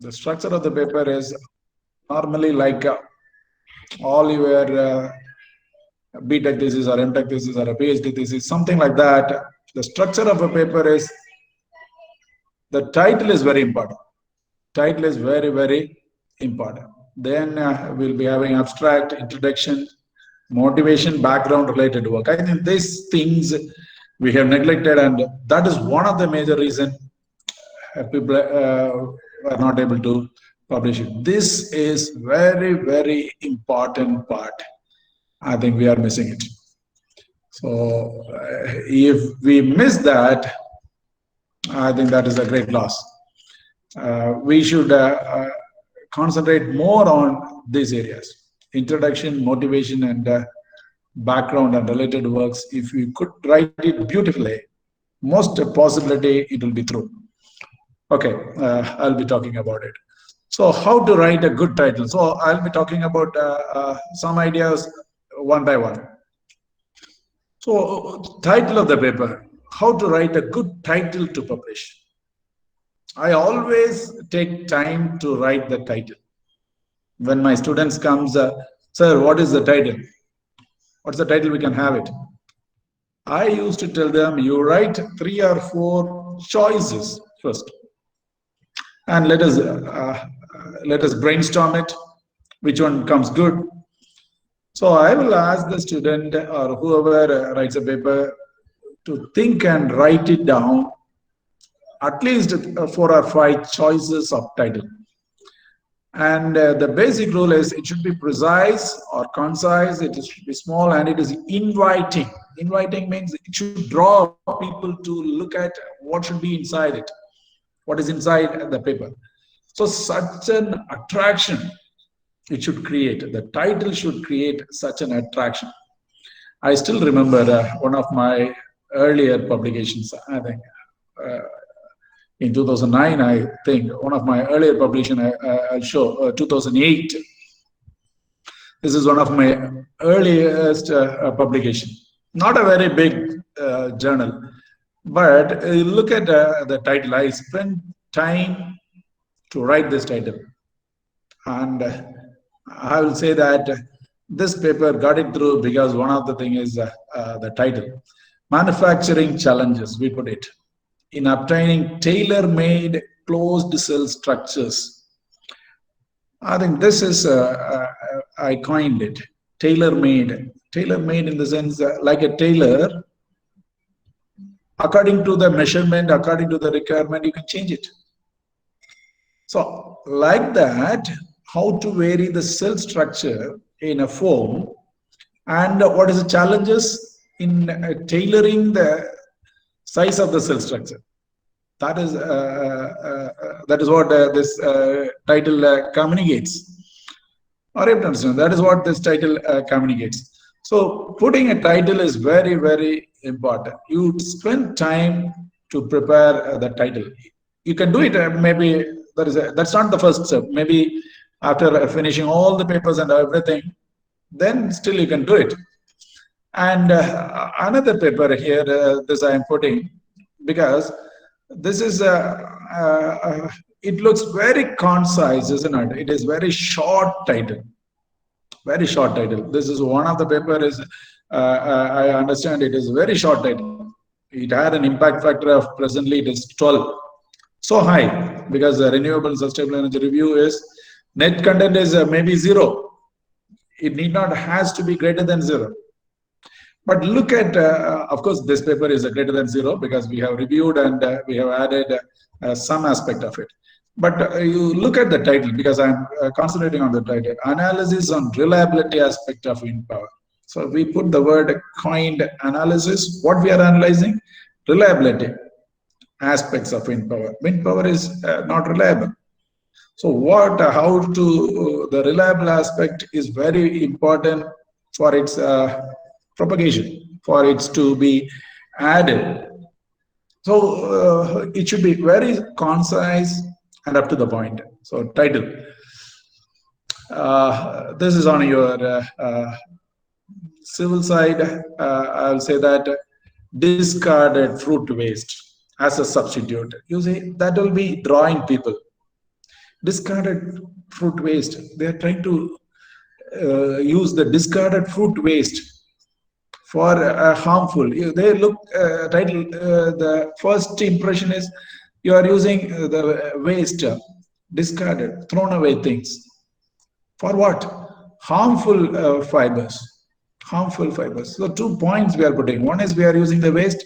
The structure of the paper is normally like all your BTech thesis or MTech thesis or a PhD thesis, something like that. The structure of a paper is, the title is very important. Title is very, very important. Then we'll be having abstract, introduction, motivation, background related work. I think these things we have neglected, and that is one of the major reasons people are not able to publish it. This is very, very important part. I think we are missing it. So if we miss that, I think that is a great loss. We should concentrate more on these areas: introduction, motivation, and background and related works. If you could write it beautifully, most possibility it will be through. Okay, I'll be talking about it. So how to write a good title? So I'll be talking about some ideas one by one. So title of the paper, how to write a good title to publish. I always take time to write the title. When my students comes, sir, what is the title? What's the title? We can have it. I used to tell them, you write 3 or 4 choices first, and let us brainstorm it. Which one comes good? So I will ask the student or whoever writes a paper to think and write it down, at least 4 or 5 choices of title. And the basic rule is it should be precise or concise, it should be small, and it is inviting. Inviting means it should draw people to look at what should be inside it, what is inside the paper. So such an attraction it should create. The title should create such an attraction. I still remember one of my earlier publications, I think in 2009, I think one of my earlier publication, I'll show 2008. This is one of my earliest publication. Not a very big journal, but look at the title. I spent time to write this title, and I will say that this paper got it through because one of the thing is the title. Manufacturing challenges, we put it, in obtaining tailor-made closed cell structures. I think this is, I coined it, tailor-made. Tailor-made in the sense like a tailor, according to the measurement, according to the requirement, you can change it. So like that, how to vary the cell structure in a foam, and what is the challenges in tailoring the size of the cell structure. That is what this title communicates. Or you have to understand, that is what this title communicates. So putting a title is very, very important. You spend time to prepare the title. You can do it, maybe that's not the first step. Maybe after finishing all the papers and everything, then still you can do it. And another paper here, this I am putting, because this is it looks very concise, isn't it? It is very short title, very short title. This is one of the paper is I understand it is very short title. It had an impact factor of presently it is 12, so high, because the renewable sustainable energy review is net content is maybe 0. It need not has to be greater than 0. But look at, of course, this paper is greater than 0 because we have reviewed and we have added some aspect of it. But you look at the title, because I'm concentrating on the title, analysis on reliability aspect of wind power. So we put the word coined analysis. What we are analyzing? Reliability aspects of wind power. Wind power is not reliable. So how to, the reliable aspect is very important for its propagation, for it to be added. So it should be very concise and up to the point. So title. This is on your civil side. I'll say that discarded fruit waste as a substitute. You see, that will be drawing people. discarded fruit waste. They are trying to use the discarded fruit waste for harmful. They look title. The first impression is you are using the waste, discarded, thrown away things. For what? Harmful fibers. Harmful fibers. So 2 points we are putting. One is we are using the waste,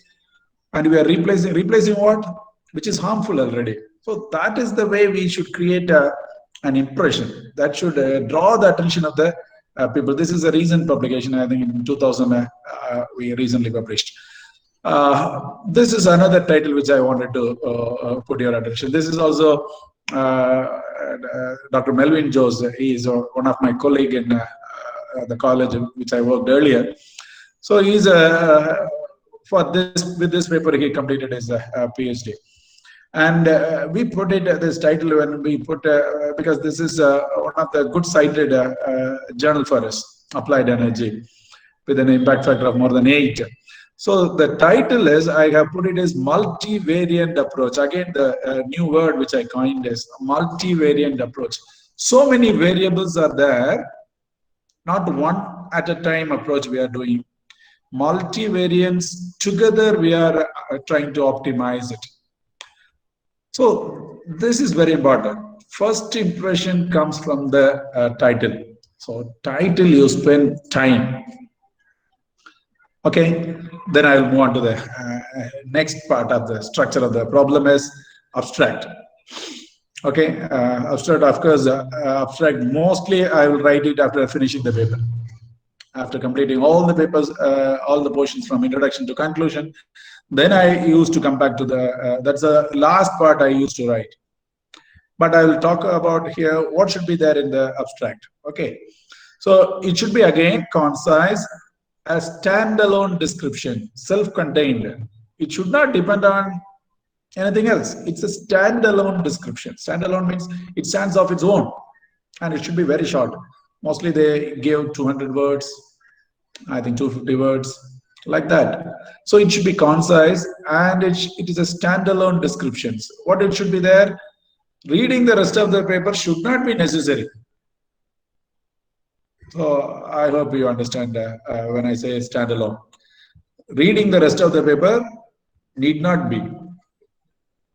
and we are replacing what? Which is harmful already. So that is the way we should create an impression that should draw the attention of the people. This is a recent publication, I think in 2000 we recently published. This is another title which I wanted to put your attention. This is also Dr. Melvin Jose. He is one of my colleague in the college which I worked earlier. So he's for this, with this paper he completed his PhD. And we put it this title when we put because this is one of the good cited journal for us, Applied Energy, with an impact factor of more than 8. So the title is, I have put it as multivariant approach. Again, the new word which I coined is multivariant approach. So many variables are there, not one at a time approach we are doing. Multivariants together we are trying to optimize it. So this is very important. First impression comes from the title. So title, you spend time. Okay, then I will move on to the next part of the structure of the problem is abstract. Okay, abstract, of course, abstract, mostly I will write it after finishing the paper. After completing all the papers, all the portions from introduction to conclusion, then I used to come back to the, that's the last part I used to write. But I will talk about here what should be there in the abstract. Okay, so it should be again concise, a standalone description, self-contained. It should not depend on anything else. It's a standalone description. Standalone means it stands off its own, and it should be very short. Mostly they give 200 words, I think 250 words, like that. So it should be concise, and it is a standalone descriptions. What it should be there? Reading the rest of the paper should not be necessary. So I hope you understand when I say standalone. Reading the rest of the paper need not be.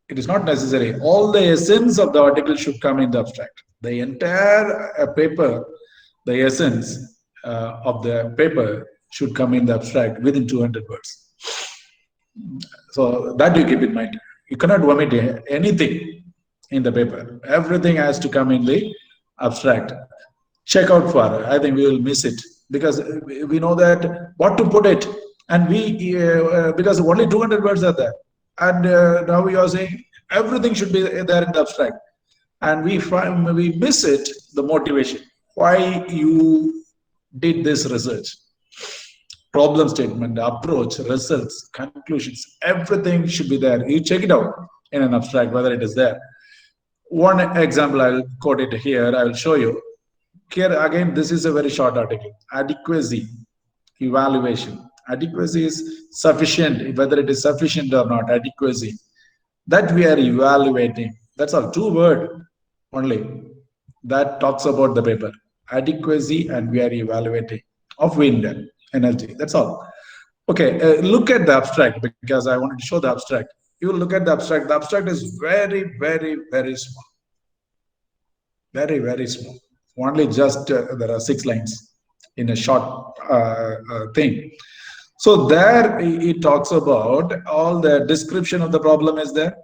It is not necessary. All the essence of the article should come in the abstract. The entire paper, the essence of the paper should come in the abstract within 200 words. So that you keep in mind. You cannot omit anything in the paper. Everything has to come in the abstract. Check out for, I think we will miss it because we know that what to put it, and we because only 200 words are there, and now we are saying everything should be there in the abstract, and we miss it, the motivation why you did this research, problem statement, approach, results, conclusions, everything should be there. You check it out in an abstract whether it is there. One example, I will quote it here, I will show you. Here again, this is a very short article. Adequacy, evaluation. Adequacy is sufficient, whether it is sufficient or not, adequacy. That we are evaluating. That's all, 2 words only. That talks about the paper. Adequacy, and we are evaluating of wind energy. That's all. Okay, look at the abstract because I wanted to show the abstract. You look at the abstract. The abstract is very, very, very small. Very, very small. Only just there are 6 lines in a short thing. So there it talks about all the description of the problem is there.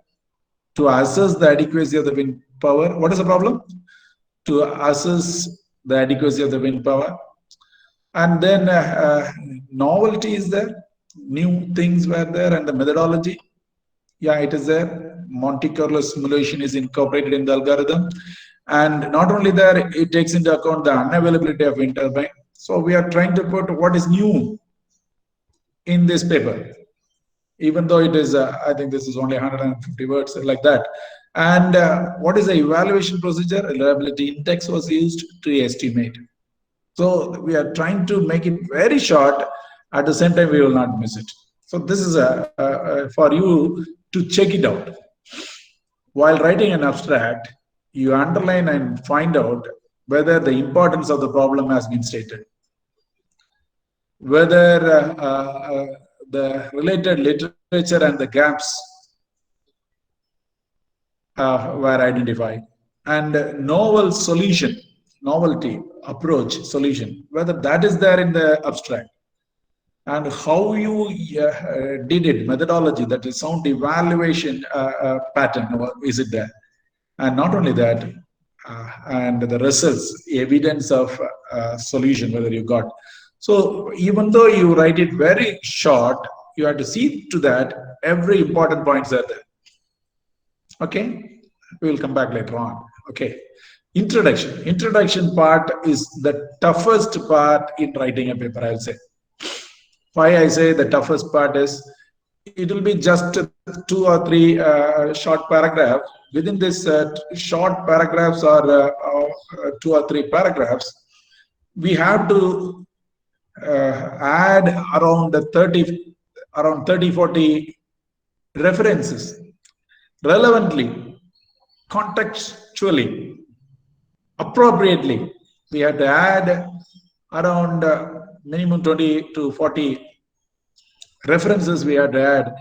To assess the adequacy of the wind power. What is the problem? To assess the adequacy of the wind power. And then novelty is there. New things were there, and the methodology. Yeah, it is there. Monte Carlo simulation is incorporated in the algorithm. And not only there, it takes into account the unavailability of wind turbine. So we are trying to put what is new in this paper, even though it is, I think this is only 150 words like that. And what is the evaluation procedure? Reliability index was used to estimate. So we are trying to make it very short. At the same time, we will not miss it. So this is for you to check it out. While writing an abstract, you underline and find out whether the importance of the problem has been stated, whether the related literature and the gaps were identified, and novelty, approach, solution, whether that is there in the abstract, and how you did it, methodology, that is sound evaluation pattern, is it there? And not only that, and the results, evidence of solution, whether you got. So even though you write it very short, you have to see to that every important points are there. Okay, we will come back later on. Okay, introduction part is the toughest part in writing a paper, I'll say. Why I say the toughest part is it will be just 2 or 3 short paragraphs. Within this short paragraphs or 2 or 3 paragraphs, we have to add around 30-40 references relevantly, contextually, appropriately. We have to add around minimum 20 to 40 references we have to add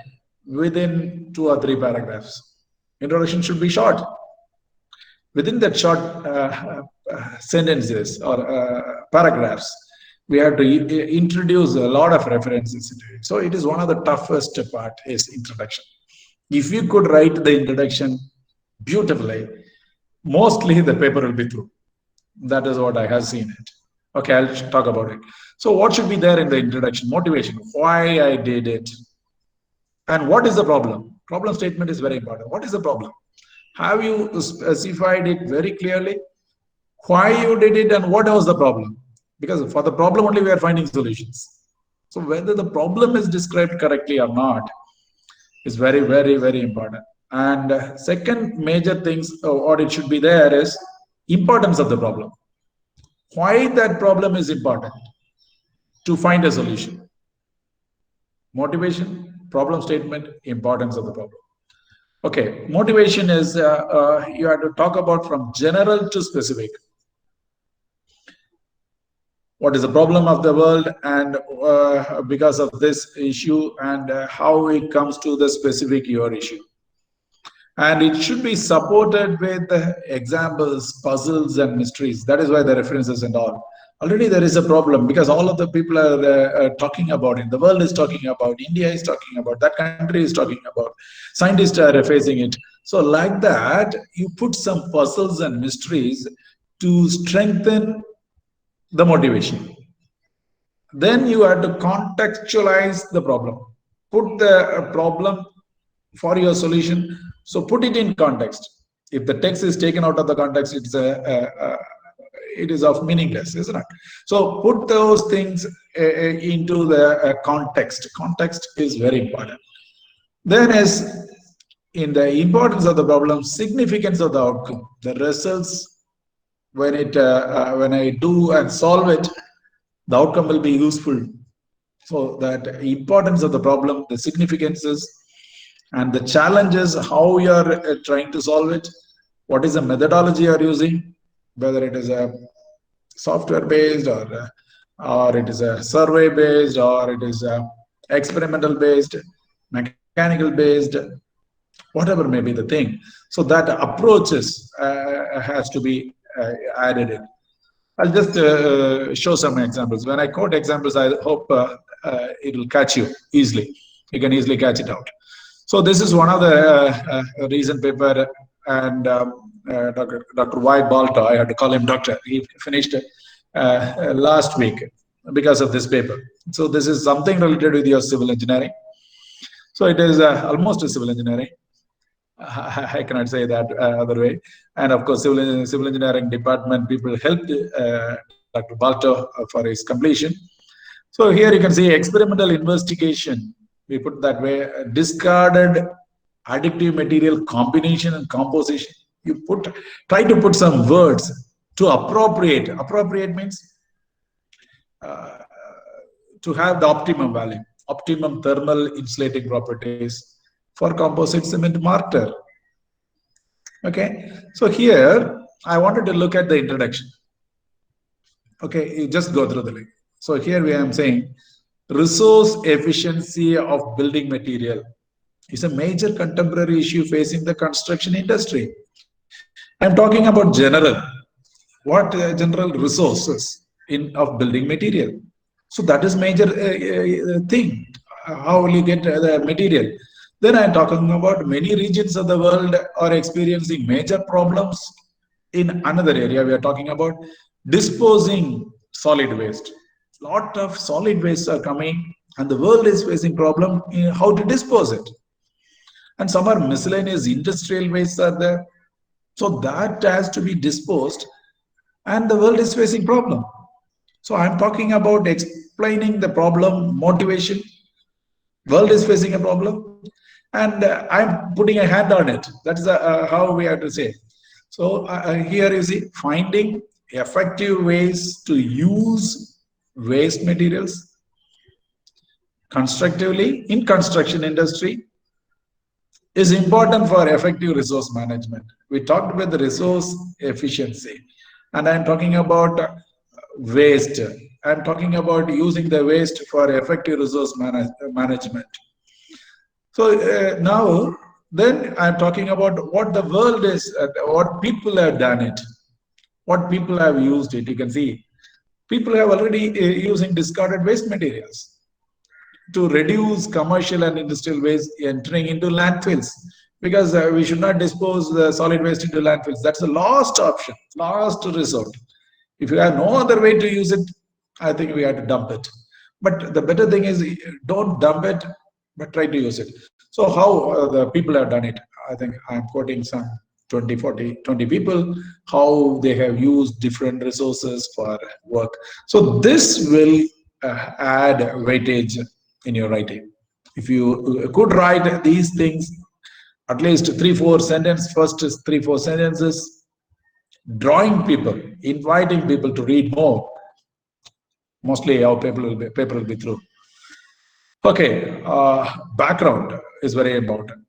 within 2 or 3 paragraphs. Introduction should be short. Within that short sentences or paragraphs, we have to introduce a lot of references into it. So it is one of the toughest part is introduction. If you could write the introduction beautifully, mostly the paper will be through. That is what I have seen it. Okay, I'll talk about it. So what should be there in the introduction? Motivation, why I did it, and what is the problem? Problem statement is very important. What is the problem? Have you specified it very clearly? Why you did it and what was the problem? Because for the problem only we are finding solutions. So whether the problem is described correctly or not is very, very, very important. And second major things, what it should be there is importance of the problem. Why that problem is important to find a solution. Motivation, problem statement, importance of the problem. Okay, motivation is you have to talk about from general to specific. What is the problem of the world, and because of this issue, and how it comes to the specific your issue. And it should be supported with examples, puzzles, and mysteries. That is why the references and all. Already there is a problem because all of the people are talking about it. The world is talking about, India is talking about, that country is talking about, scientists are facing it. So like that, you put some puzzles and mysteries to strengthen the motivation. Then you have to contextualize the problem. Put the problem for your solution. So put it in context. If the text is taken out of the context, it is of meaningless, isn't it? So put those things into the context. Context is very important. Then as in the importance of the problem, significance of the outcome, the results, when I do and solve it, the outcome will be useful. So that importance of the problem, the significances, and the challenges, how you are trying to solve it, what is the methodology you are using, whether it is a software based or it is a survey based or it is a experimental based, mechanical based, whatever may be the thing. So that approaches has to be added in. I'll just show some examples. When I quote examples, I hope it will catch you easily. You can easily catch it out. So this is one of the recent paper, and Dr. Y. Balto, I had to call him doctor. He finished last week because of this paper. So this is something related with your civil engineering. So it is almost a civil engineering. I cannot say that other way. And of course, civil engineering department people helped Dr. Balto for his completion. So here you can see experimental investigation. We put that way, discarded additive material combination and composition. You try to put some words to appropriate. Appropriate means to have the optimum value, optimum thermal insulating properties for composite cement mortar. Okay, so here I wanted to look at the introduction. Okay, you just go through the link. So here we am saying resource efficiency of building material is a major contemporary issue facing the construction industry. I am talking about general. What general resources in of building material? So that is major thing. How will you get the material? Then I am talking about many regions of the world are experiencing major problems in another area. We are talking about disposing solid waste. Lot of solid waste are coming, and the world is facing problem in how to dispose it. And some are miscellaneous industrial wastes are there. So that has to be disposed, and the world is facing problem. So I'm talking about explaining the problem, motivation. World is facing a problem, and I'm putting a hand on it. That is how we have to say. So here you see finding effective ways to use waste materials constructively in construction industry is important for effective resource management. We talked about the resource efficiency, and I'm talking about waste. I'm talking about using the waste for effective resource management. So now, then I'm talking about what the world is, what people have done it, what people have used it. You can see people have already using discarded waste materials to reduce commercial and industrial waste entering into landfills, because we should not dispose the solid waste into landfills. That's the last option, last resort. If you have no other way to use it, I think we have to dump it. But the better thing is don't dump it, but try to use it. So how the people have done it? I think I'm quoting some 20, 40, 20 people, how they have used different resources for work. So this will add weightage in your writing. If you could write these things, at least 3-4 sentences, first is 3-4 sentences, drawing people, inviting people to read more. Mostly our paper will be through. Okay, background is very important.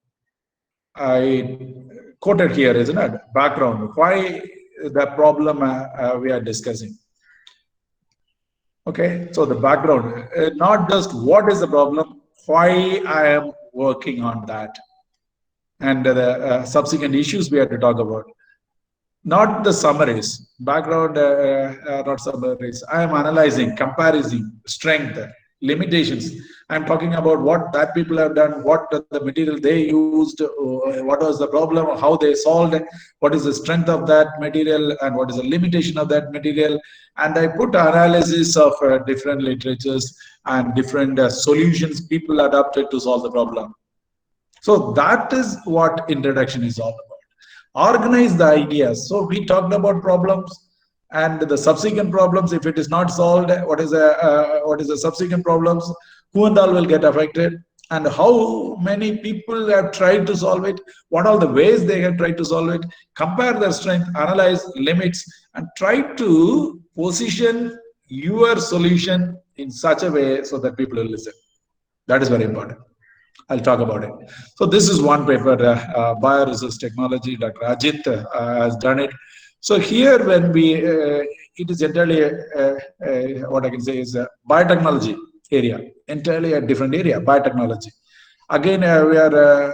I quoted here, isn't it? Background. Why the problem we are discussing? Okay, so the background, not just what is the problem, why I am working on that, and the subsequent issues we have to talk about. Not the summaries, background, not summaries. I am analyzing, comparing strength, limitations. I'm talking about what that people have done, what the material they used, what was the problem, how they solved, what is the strength of that material, and what is the limitation of that material. And I put analysis of different literatures and different solutions people adopted to solve the problem. So that is what introduction is all about. Organize the ideas. So we talked about problems and the subsequent problems. If it is not solved, what is the subsequent problems? Who and all will get affected? And how many people have tried to solve it? What are the ways they have tried to solve it? Compare their strength, analyze limits, and try to position your solution in such a way so that people will listen. That is very important. I'll talk about it. So this is one paper, bioresource technology. Dr. Ajit has done it. So here, when we, it is entirely what I can say is biotechnology area, entirely a different area, biotechnology. Again, we are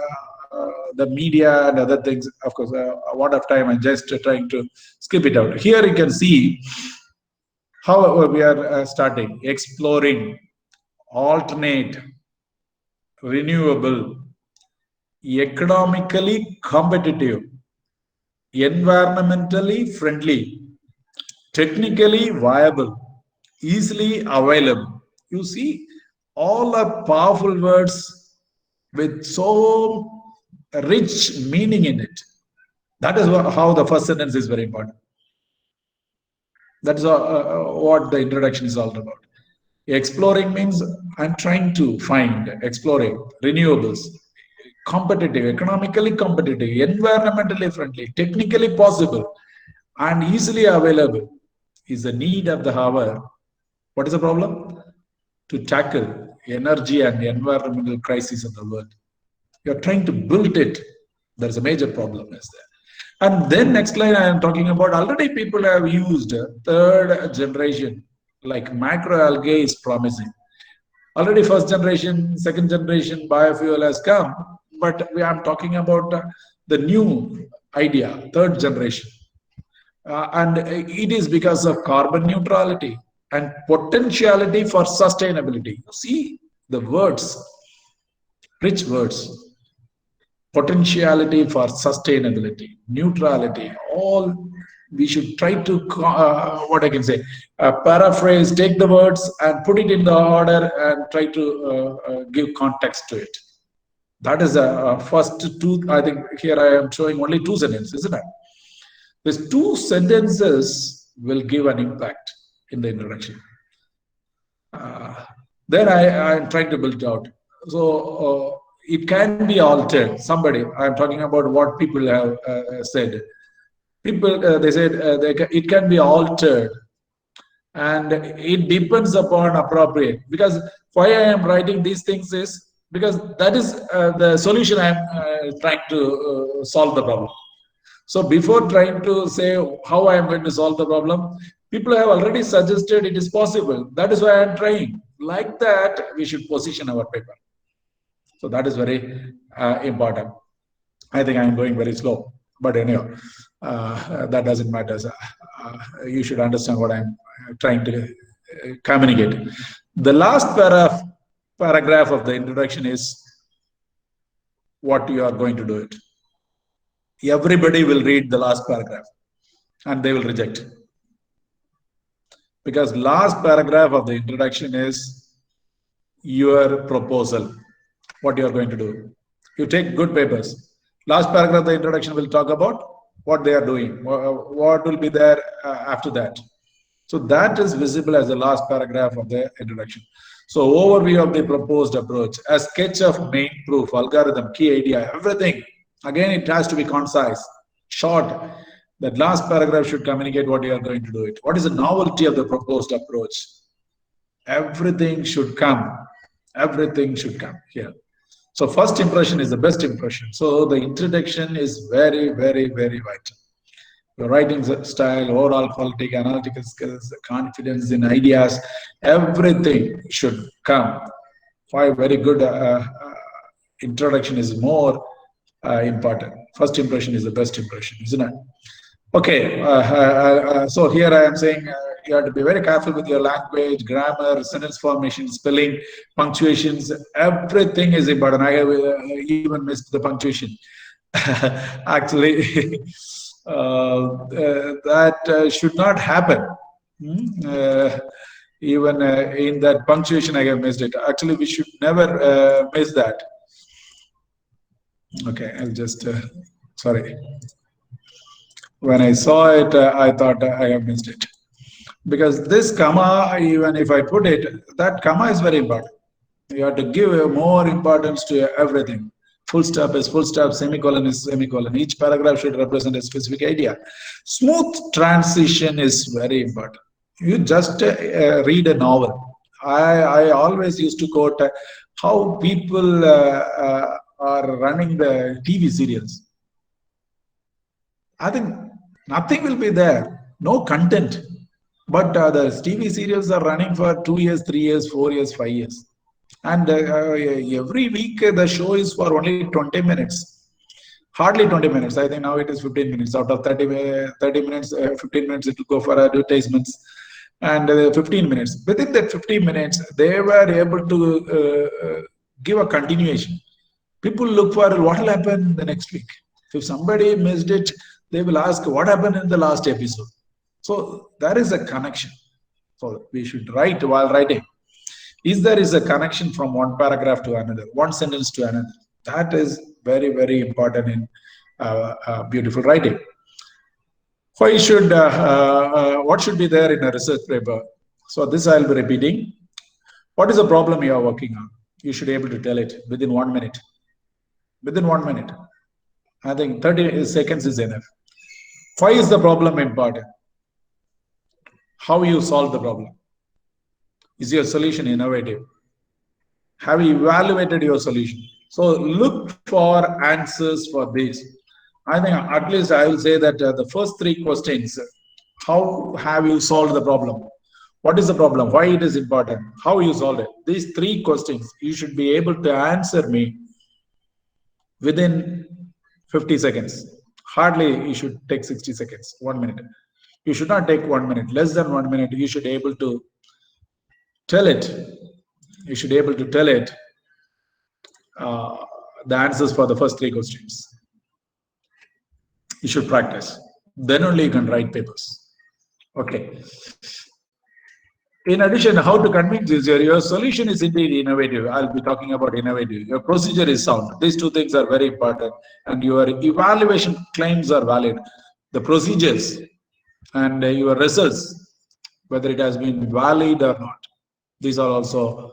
the media and other things. Of course, a lot of time. I'm just trying to skip it out. Here you can see how we are starting exploring alternate, renewable, economically competitive, environmentally friendly, technically viable, easily available. You see, all are powerful words with so rich meaning in it. That is how the first sentence is very important. That is what the introduction is all about. Exploring means I'm trying to find, exploring renewables, competitive, economically competitive, environmentally friendly, technically possible, and easily available is the need of the hour. What is the problem? To tackle energy and environmental crisis in the world. You're trying to build it. There's a major problem is there. And then next line I am talking about, already people have used third generation, like macroalgae is promising. Already first generation, second generation biofuel has come, but I'm talking about the new idea, third generation. And it is because of carbon neutrality and potentiality for sustainability. You see the words, rich words, potentiality for sustainability, neutrality, all we should try to, what I can say, paraphrase, take the words and put it in the order and try to give context to it. That is the first two, I think here I am showing only two sentences, isn't it? These two sentences will give an impact in the introduction. Then I am trying to build it out. So it can be altered. Somebody, I'm talking about what people have said. People, they said it can be altered, and it depends upon appropriate. Because why I am writing these things is because that is the solution I am trying to solve the problem. So before trying to say how I am going to solve the problem, people have already suggested it is possible. That is why I am trying. Like that, we should position our paper. So that is very important. I think I am going very slow, but anyhow, that doesn't matter. You should understand what I am trying to communicate. The last paragraph of the introduction is what you are going to do it. Everybody will read the last paragraph and they will reject. Because last paragraph of the introduction is your proposal, what you are going to do. You take good papers. Last paragraph of the introduction will talk about what they are doing, what will be there after that. So that is visible as the last paragraph of the introduction. So overview of the proposed approach, a sketch of main proof, algorithm, key idea, everything. Again, it has to be concise, short. That last paragraph should communicate what you are going to do it. What is the novelty of the proposed approach? Everything should come. Everything should come here. So first impression is the best impression. So the introduction is very, very, very vital. Your writing style, overall quality, analytical skills, confidence in ideas, everything should come. Why very good introduction is more important. First impression is the best impression, isn't it? Okay, so here I am saying you have to be very careful with your language, grammar, sentence formation, spelling, punctuations. Everything is important. I have even missed the punctuation. Actually, that should not happen. Even in that punctuation, I have missed it. Actually, we should never miss that. Okay, I'll just, sorry. When I saw it, I thought I have missed it. Because this comma, even if I put it, that comma is very important. You have to give more importance to everything. Full stop is full stop, semicolon is semicolon. Each paragraph should represent a specific idea. Smooth transition is very important. You just read a novel. I always used to quote how people are running the TV serials. I think nothing will be there, no content. But the TV serials are running for 2 years, 3 years, 4 years, 5 years. And every week the show is for only 20 minutes. Hardly 20 minutes. I think now it is 15 minutes. Out of 30 minutes, 15 minutes it will go for advertisements. And 15 minutes. Within that 15 minutes, they were able to give a continuation. People look for what will happen the next week. If somebody missed it, they will ask what happened in the last episode. So there is a connection. So we should write while writing. Is there is a connection from one paragraph to another, one sentence to another? That is very, very important in beautiful writing. Why should, what should be there in a research paper? So this I'll be repeating. What is the problem you are working on? You should be able to tell it within 1 minute. Within 1 minute. I think 30 seconds is enough. Why is the problem important? How you solve the problem? Is your solution innovative? Have you evaluated your solution? So look for answers for this. I think at least I will say that the first three questions, how have you solved the problem? What is the problem? Why it is important? How you solve it? These three questions, you should be able to answer me within 50 seconds. Hardly you should take 60 seconds, 1 minute. You should not take 1 minute, less than 1 minute. You should be able to tell it. You should be able to tell it the answers for the first three questions. You should practice. Then only you can write papers. Okay. In addition, how to convince this? Your solution is indeed innovative. I'll be talking about innovative. Your procedure is sound. These two things are very important. And your evaluation claims are valid. The procedures and your results, whether it has been valid or not. These are also,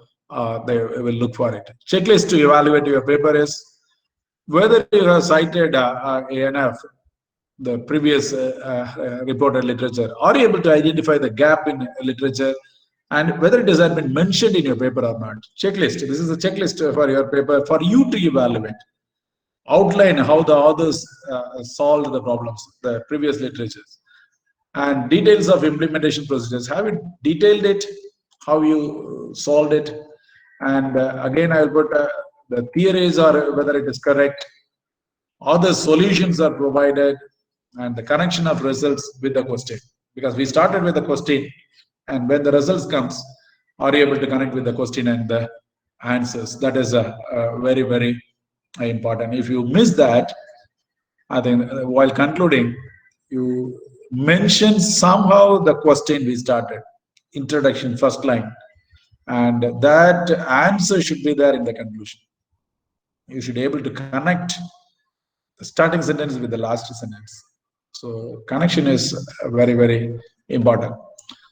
they will look for it. Checklist to evaluate your paper is whether you have cited ANF, the previous reported literature. Are you able to identify the gap in literature and whether it has been mentioned in your paper or not? Checklist. This is a checklist for your paper for you to evaluate. Outline how the authors solved the problems, the previous literatures. And details of implementation procedures. Have you detailed it? How you solved it? And again, I will put the theories or whether it is correct. Other solutions are provided and the connection of results with the question. Because we started with the question, and when the results comes, are you able to connect with the question and the answers? That is very, very important. If you miss that, I think while concluding, you mention somehow the question we started, introduction, first line, and that answer should be there in the conclusion. You should be able to connect the starting sentence with the last sentence. So connection is very, very important.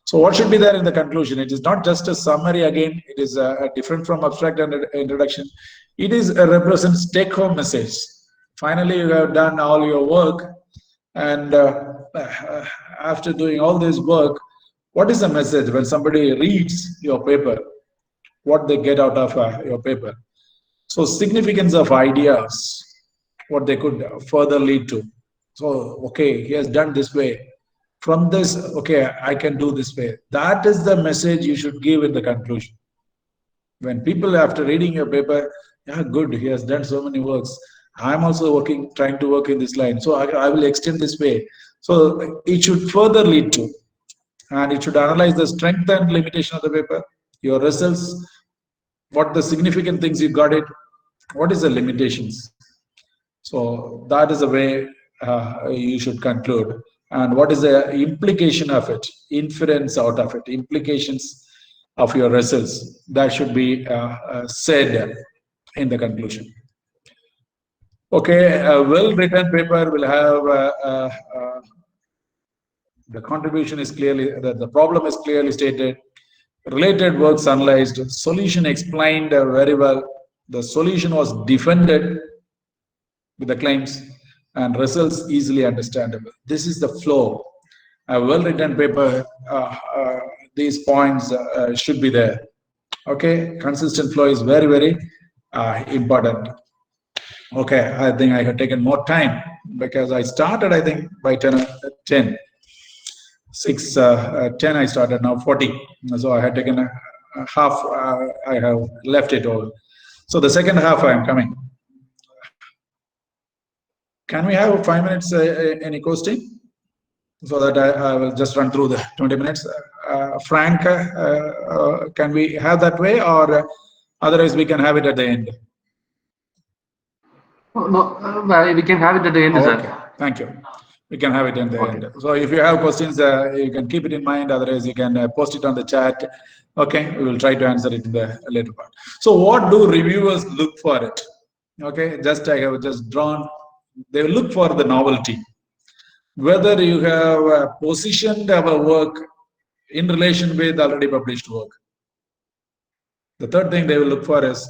So what should be there in the conclusion? It is not just a summary again. It is different from abstract and introduction. It is a represents take-home message. Finally, you have done all your work, and after doing all this work, what is the message when somebody reads your paper? What they get out of your paper? So significance of ideas, what they could further lead to. So, okay, he has done this way. From this, okay, I can do this way. That is the message you should give in the conclusion. When people, after reading your paper, yeah, good, he has done so many works. I'm also trying to work in this line. So I will extend this way. So it should further lead to, and it should analyze the strength and limitation of the paper, your results, what the significant things you got it, what is the limitations. So that is the way you should conclude. And what is the implication of it, inference out of it, implications of your results, that should be said in the conclusion. Okay, a well-written paper will have the contribution is clearly, the problem is clearly stated, related works analyzed, solution explained very well, the solution was defended with the claims, and results easily understandable. This is the flow. A well-written paper, these points should be there. Okay, consistent flow is very, very important. Okay, I think I have taken more time because I started, I think, by 10, 10 I started, now 40. So I had taken a half, I have left it all. So the second half I am coming. Can we have 5 minutes, any question? So that I will just run through the 20 minutes. Frank, can we have that way, or otherwise we can have it at the end? Oh, no, we can have it at the end, okay. Sir. Thank you. We can have it in the end. So if you have questions, you can keep it in mind. Otherwise, you can post it on the chat. Okay, we will try to answer it in the later part. So what do reviewers look for it? Okay, I have just drawn. They look for the novelty. Whether you have positioned our work in relation with already published work. The third thing they will look for is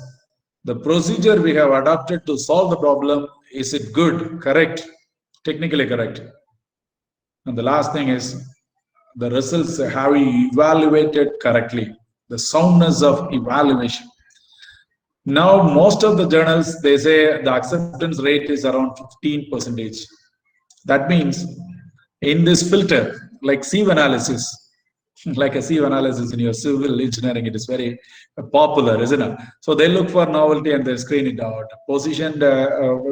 the procedure we have adopted to solve the problem. Is it good, correct, technically correct? And the last thing is the results, have you evaluated correctly, the soundness of evaluation. Now, most of the journals, they say the acceptance rate is around 15%. That means in this filter, like sieve analysis, like a sieve analysis in your civil engineering, it is very popular, isn't it? So they look for novelty and they screen it out. Positioned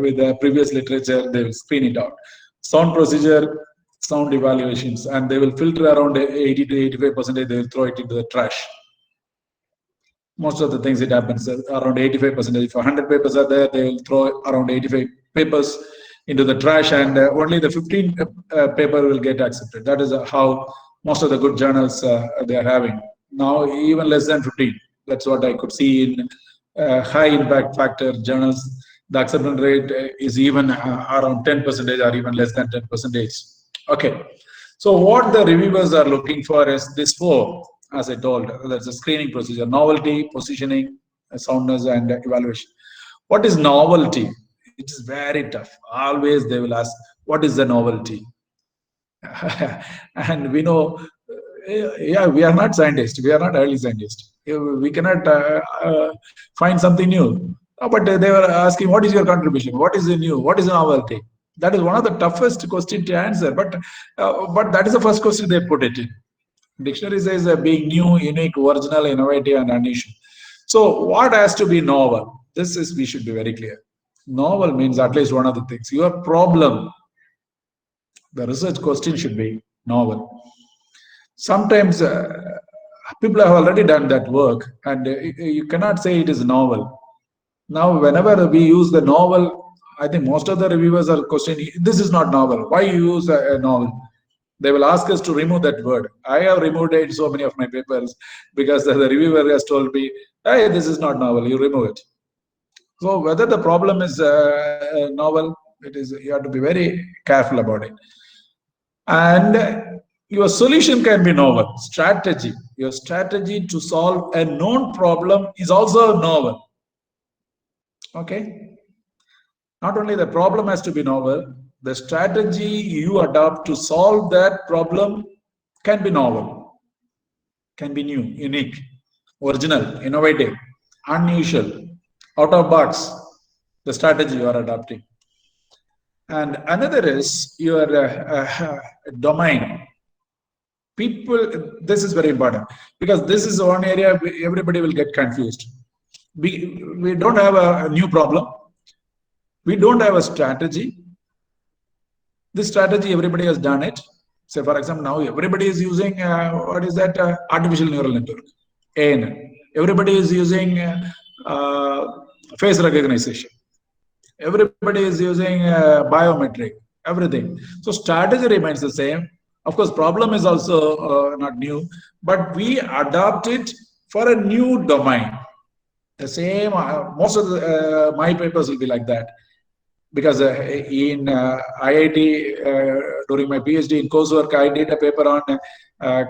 with the previous literature, they will screen it out. Sound procedure, sound evaluations, and they will filter around 80 to 85%. They will throw it into the trash. Most of the things it happens around 85%. If 100 papers are there, they will throw around 85 papers into the trash, and only the 15 paper will get accepted. That is how most of the good journals they are having now. Even less than 15. That's what I could see in high impact factor journals. The acceptance rate is even around 10% or even less than 10%. Okay. So what the reviewers are looking for is this four, as I told. That's a screening procedure: novelty, positioning, soundness, and evaluation. What is novelty? It is very tough. Always they will ask, what is the novelty? And we know, yeah, we are not scientists. We are not early scientists. We cannot find something new. But they were asking, what is your contribution? What is the new? What is the novelty? That is one of the toughest question to answer. But that is the first question they put it in. Dictionary says being new, unique, original, innovative, and unusual. So what has to be novel? This is, we should be very clear. Novel means at least one of the things. Your problem, the research question should be novel. Sometimes people have already done that work, and you cannot say it is novel. Now, whenever we use the novel, I think most of the reviewers are questioning, this is not novel. Why you use a novel? They will ask us to remove that word. I have removed it in so many of my papers because the reviewer has told me, hey, this is not novel, you remove it. So whether the problem is novel, it is, you have to be very careful about it. And your solution can be novel. Strategy, your strategy to solve a known problem is also novel. Okay. Not only the problem has to be novel, the strategy you adopt to solve that problem can be novel, can be new, unique, original, innovative, unusual, out of box, the strategy you are adopting. And another is your domain. People, this is very important because this is one area everybody will get confused. We don't have a new problem. We don't have a strategy. This strategy, everybody has done it. Say, for example, now everybody is using, what is that? Artificial neural network, ANN. Everybody is using face recognition. Everybody is using biometric, everything. So strategy remains the same. Of course, problem is also not new, but we adopt it for a new domain. The same, most of the, my papers will be like that. Because in IIT, during my PhD in coursework, I did a paper on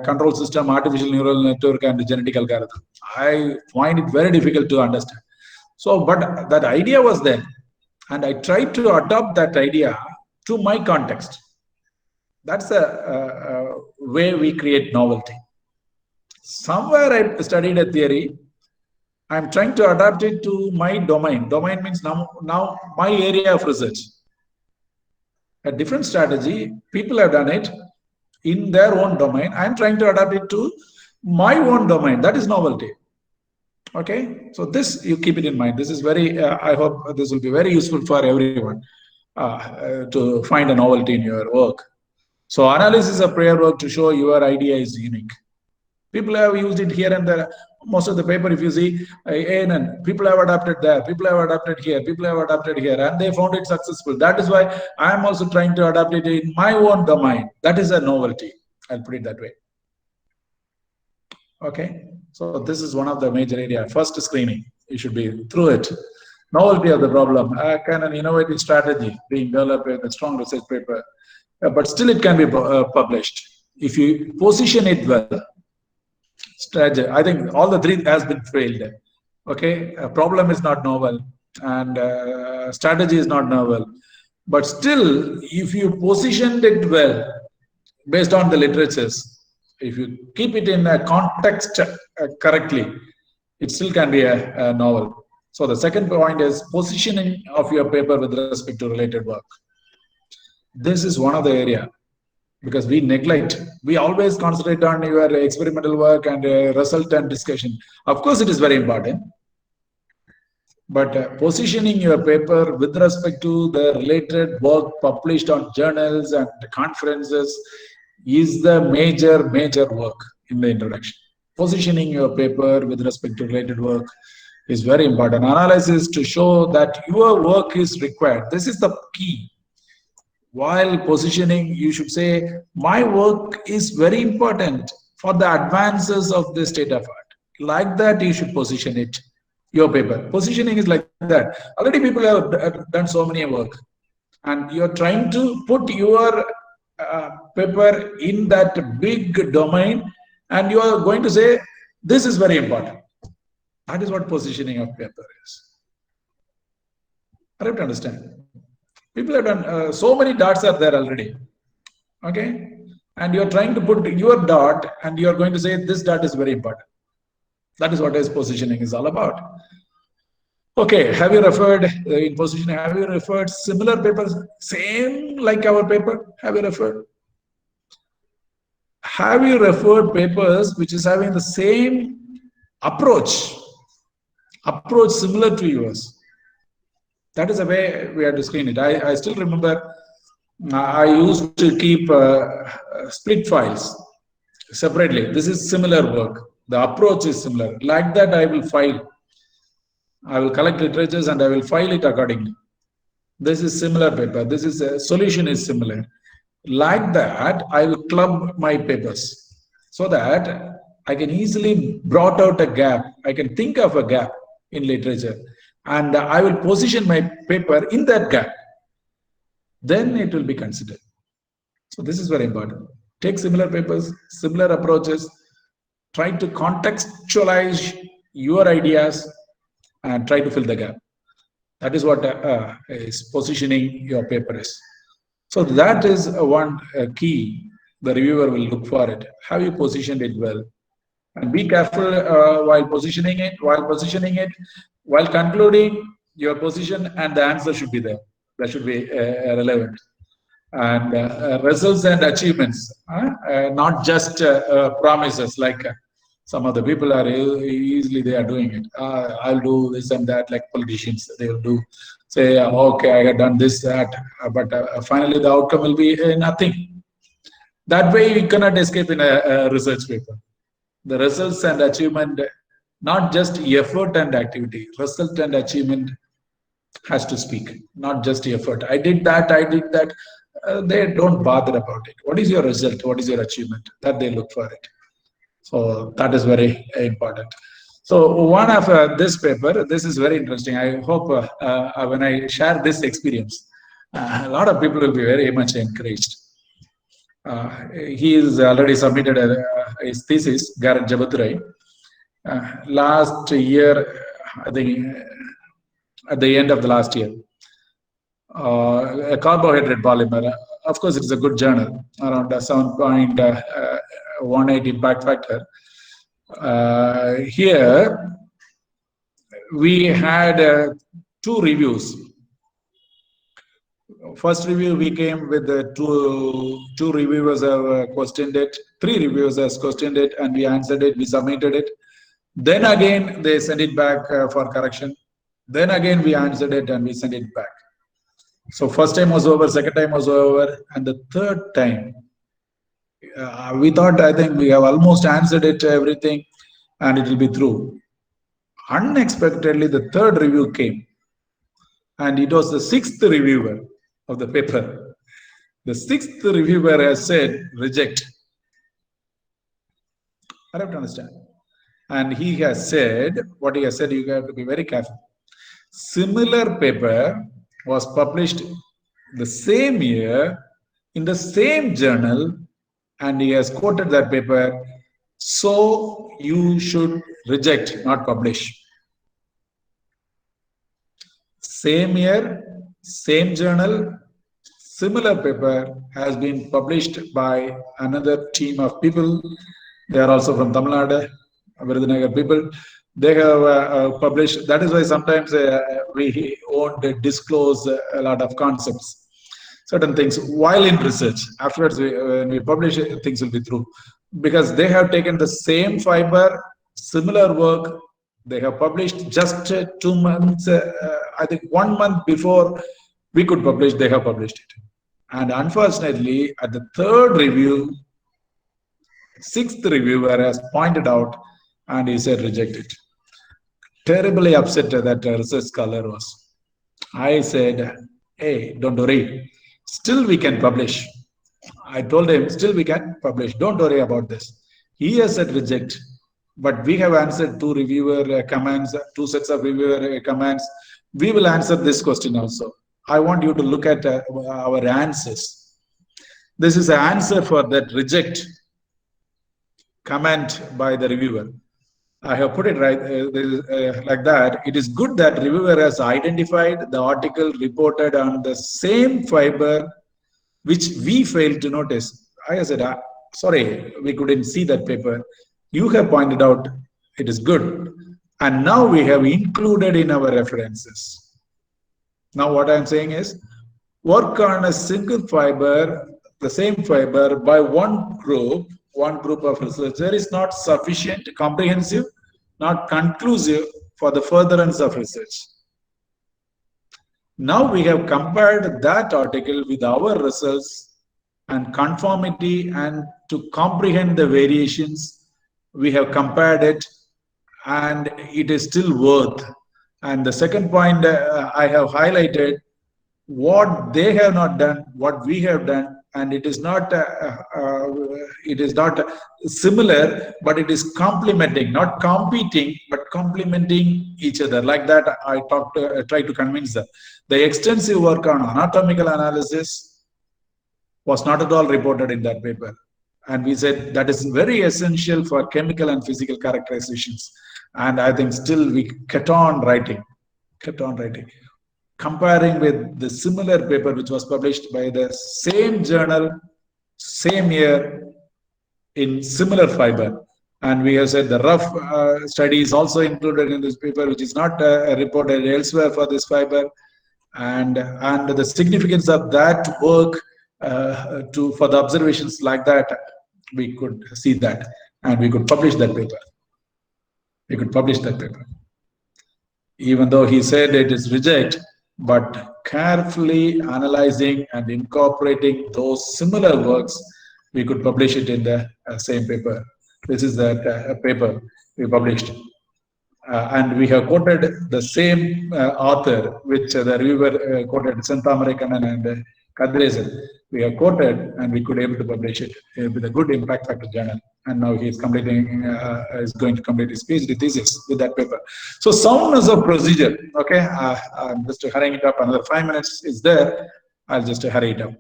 control system, artificial neural network, and genetic algorithm. I find it very difficult to understand. So, but that idea was there. And I tried to adopt that idea to my context. That's the way we create novelty. Somewhere I studied a theory. I'm trying to adapt it to my domain. Domain means now my area of research. A different strategy, people have done it in their own domain. I'm trying to adapt it to my own domain. That is novelty. Okay, so this, you keep it in mind. This is very, I hope this will be very useful for everyone to find a novelty in your work. So analysis of prior work to show your idea is unique. People have used it here and there. Most of the paper, if you see, ANN, people have adapted there, people have adapted here, people have adapted here, and they found it successful. That is why I am also trying to adapt it in my own domain. That is a novelty. I'll put it that way. Okay, so this is one of the major areas. First screening, you should be through it. Novelty of the problem. Can an innovative strategy being developed in a strong research paper, but still it can be published if you position it well. Strategy. I think all the three has been failed. Okay, a problem is not novel, and strategy is not novel. But still, if you positioned it well, based on the literatures, if you keep it in a context correctly, it still can be a novel. So the second point is positioning of your paper with respect to related work. This is one of the area, because we neglect. We always concentrate on your experimental work and result and discussion. Of course, it is very important. But positioning your paper with respect to the related work published on journals and conferences is the major work in the introduction. Positioning your paper with respect to related work is very important. Analysis to show that your work is required. This is the key. While positioning, you should say, my work is very important for the advances of the state of art. Like that, you should position it, your paper. Positioning is like that. Already people have done so many work, and you're trying to put your paper in that big domain, and you are going to say, this is very important. That is what positioning of paper is. I have to understand. People have done, so many dots are there already. Okay? And you're trying to put your dot, and you're going to say, this dot is very important. That is what is positioning is all about. Okay, have you referred in positioning, have you referred similar papers, same like our paper? Have you referred? Have you referred papers which is having the same approach similar to yours? That is the way we have to screen it. I still remember I used to keep split files separately. This is similar work. The approach is similar. Like that, I will file. I will collect literatures and I will file it accordingly. This is similar paper. This is a solution is similar. Like that, I will club my papers so that I can easily brought out a gap. I can think of a gap in literature, and I will position my paper in that gap. Then it will be considered. So this is very important. Take similar papers, similar approaches, try to contextualize your ideas and try to fill the gap. That is what is positioning your paper is. So that is one key the reviewer will look for it. Have you positioned it well? And be careful while positioning it, while concluding your position, and the answer should be there. That should be relevant. And results and achievements, not just promises like some of the people are easily they are doing it. I'll do this and that, like politicians. They will do, say, okay, I have done this, that, but finally the outcome will be nothing. That way you cannot escape in a research paper. The results and achievement, not just effort and activity. Result and achievement has to speak, not just effort. I did that, I did that. They don't bother about it. What is your result? What is your achievement? That they look for it. So that is very important. So one of this paper, this is very interesting. I hope when I share this experience, a lot of people will be very much encouraged. He is already submitted his thesis, Garrett Jabaturai. Last year, I think at the end of the last year, a carbohydrate polymer. Of course, it's a good journal, around 7.18 impact factor. Here, we had 2 reviews. First review, we came with the two reviewers have questioned it, 3 reviewers has questioned it, and we answered it, we submitted it. Then again, they sent it back for correction. Then again, we answered it and we sent it back. So first time was over, second time was over, and the third time, we thought, I think we have almost answered it, everything, and it will be through. Unexpectedly, the third review came, and it was the 6th reviewer of the paper. The 6th reviewer has said, reject. I have to understand. And he has said, what he has said, you have to be very careful. Similar paper was published the same year in the same journal, and he has quoted that paper. So you should reject, not publish. Same year, same journal, similar paper has been published by another team of people. They are also from Tamil Nadu, Virudhunagar people. They have published. That is why sometimes we won't disclose a lot of concepts. certain things while in research. Afterwards, when we publish it, things will be through, because they have taken the same fiber, similar work. They have published just 2 months, I think 1 month before we could publish, they have published it. And unfortunately, at the third review, sixth reviewer has pointed out and he said reject it. Terribly upset that research scholar was. I said, hey, don't worry, still we can publish. I told him, still we can publish, don't worry about this. He has said reject, but we have answered 2 reviewer comments, 2 sets of reviewer comments. We will answer this question also. I want you to look at our answers. This is the answer for that reject comment by the reviewer. I have put it right like that. It is good that reviewer has identified the article reported on the same fiber which we failed to notice. I said, sorry, we couldn't see that paper. You have pointed out it is good. And now we have included in our references. Now what I'm saying is, work on a single fiber, the same fiber by one group of researchers is not sufficient, comprehensive, not conclusive for the furtherance of research. Now we have compared that article with our results and conformity, and to comprehend the variations, we have compared it and it is still worth. And the second point I have highlighted, what they have not done, what we have done, and it is not similar, but it is complementing, not competing, but complementing each other. Like that, I tried to convince them. The extensive work on anatomical analysis was not at all reported in that paper, and we said that is very essential for chemical and physical characterizations. And I think still we kept on writing, comparing with the similar paper which was published by the same journal, same year, in similar fiber. And we have said the rough study is also included in this paper, which is not reported elsewhere for this fiber. And the significance of that work for the observations like that, we could see that, and we could publish that paper. Even though he said it is reject, but carefully analyzing and incorporating those similar works, we could publish it in the same paper. This is the paper we published. And we have quoted the same author, which the reviewer quoted, Senthamaraikannan and Kadresan. We have quoted, and we could able to publish it with a good impact factor journal. And now he is completing, is going to complete his PhD thesis with that paper. So soundness of procedure. Okay, I'm just hurrying it up. Another 5 minutes is there. I'll just hurry it up.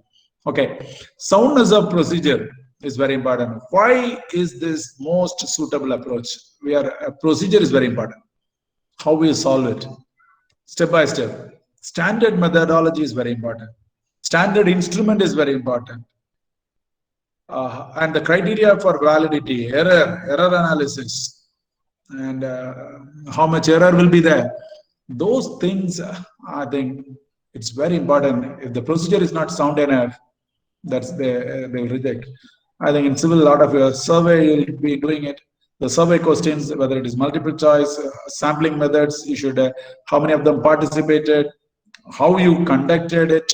Okay, soundness of procedure is very important. Why is this most suitable approach? Procedure is very important. How we solve it, step by step. Standard methodology is very important. Standard instrument is very important. And the criteria for validity, error analysis, and how much error will be there. Those things, I think it's very important. If the procedure is not sound enough, they will reject. I think in civil, a lot of your survey, you'll be doing it. The survey questions, whether it is multiple choice, sampling methods, you should, how many of them participated, how you conducted it,